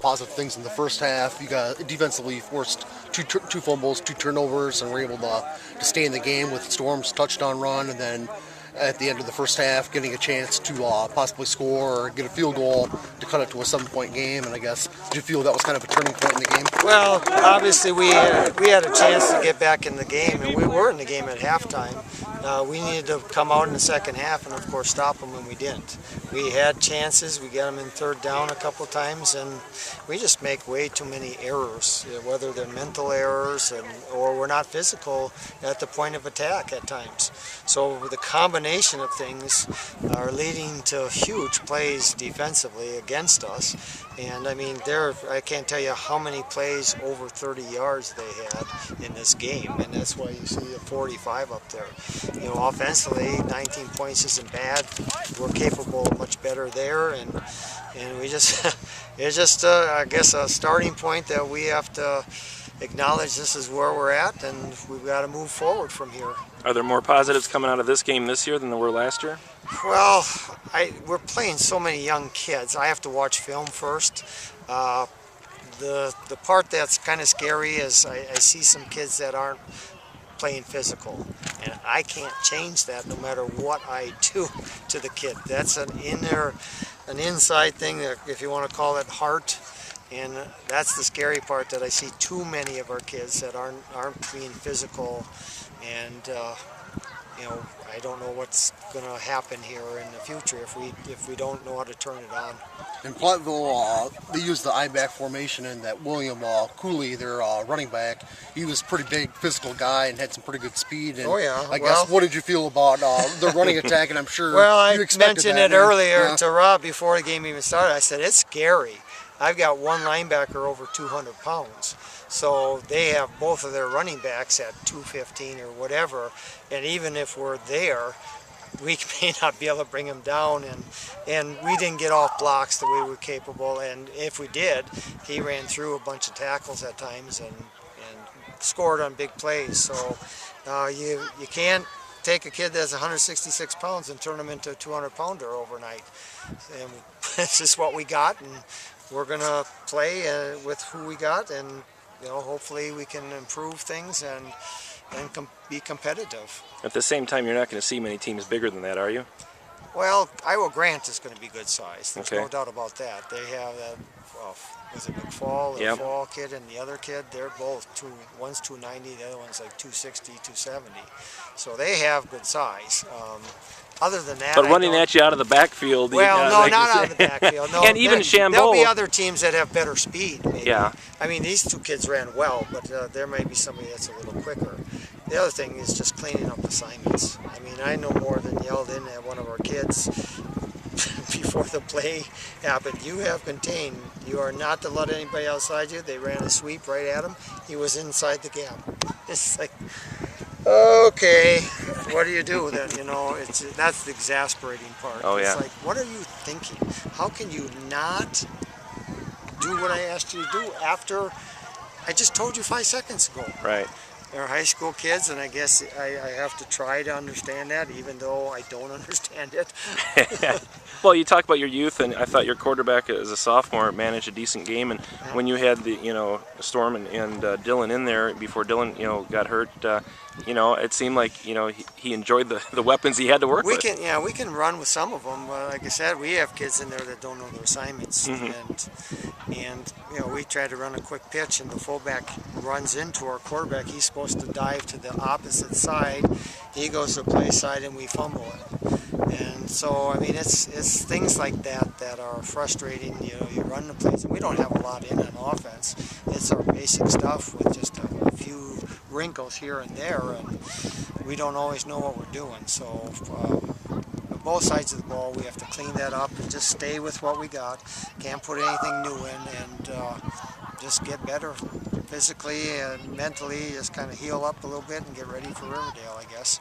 positive things in the first half. You got defensively forced two fumbles, 2 turnovers, and were able to stay in the game with Storm's touchdown run, and then at the end of the first half, getting a chance to possibly score or get a field goal to cut it to a 7-point game. And I guess, did you feel that was kind of a turning point in the game? Well, obviously we had a chance to get back in the game, and we were in the game at halftime. We needed to come out in the second half and, of course, stop them, and we didn't. We had chances. We got them in third down a couple times, and we just make way too many errors, whether they're mental errors or we're not physical at the point of attack at times. So the combination of things are leading to huge plays defensively against us. And I mean, I can't tell you how many plays over 30 yards they had in this game, and that's why you see a 45 up there. You know, offensively, 19 points isn't bad. We're capable of much better there, and we just it's just I guess a starting point that we have to acknowledge. This is where we're at, and we've got to move forward from here. Are there more positives coming out of this game this year than there were last year? Well, we're playing so many young kids. I have to watch film first. The part that's kind of scary is I see some kids that aren't playing physical, and I can't change that no matter what I do to the kid. That's an inside thing, if you want to call it heart. And that's the scary part, that I see too many of our kids that aren't being physical, and you know, I don't know what's going to happen here in the future if we don't know how to turn it on. In Platteville, they used the I-back formation, and that William Cooley, their running back, he was a pretty big physical guy and had some pretty good speed. And oh yeah. I guess, what did you feel about the running attack? And I'm sure well, you I mentioned that, it earlier to Rob before the game even started. I said it's scary. I've got one linebacker over 200 pounds. So they have both of their running backs at 215 or whatever. And even if we're there, we may not be able to bring him down. And we didn't get off blocks the way we were capable. And if we did, he ran through a bunch of tackles at times and scored on big plays. So you can't take a kid that's 166 pounds and turn him into a 200-pounder overnight. And this is what we got, and we're going to play with who we got, and you know, hopefully we can improve things and be competitive. At the same time, you're not going to see many teams bigger than that, are you? Well, Iowa Grant is going to be good size. There's okay. no doubt about that. They have that, was it McFall, the Fall kid, and the other kid? They're both one's 290, the other one's like 260, 270. So they have good size. Other than that, but running at you out of the backfield. Well, no, not out of the backfield. No, and even Shambo. There'll be other teams that have better speed. Maybe. Yeah. I mean, these two kids ran well, but there may be somebody that's a little quicker. The other thing is just cleaning up assignments. I mean, I no more than yelled in at one of our kids before the play happened. You have contained. You are not to let anybody outside you. They ran a sweep right at him. He was inside the gap. It's like, okay, what do you do then? You know, that's the exasperating part. Oh, yeah. It's like, what are you thinking? How can you not do what I asked you to do after I just told you 5 seconds ago? Right. They're high school kids, and I guess I have to try to understand that, even though I don't understand it. Well, you talk about your youth, and I thought your quarterback as a sophomore managed a decent game. And when you had the Storm and Dylan in there before Dylan got hurt, it seemed like he enjoyed the weapons he had to work with. We can run with some of them. Like I said, we have kids in there that don't know their assignments, and we try to run a quick pitch, and the fullback runs into our quarterback. He's supposed to dive to the opposite side. He goes to the play side, and we fumble it. And so, I mean, it's things like that are frustrating. You run the plays, and we don't have a lot in on offense. It's our basic stuff with just a few wrinkles here and there, and we don't always know what we're doing. So on both sides of the ball, we have to clean that up and just stay with what we got. Can't put anything new in, and just get better physically and mentally, just kind of heal up a little bit and get ready for Riverdale, I guess.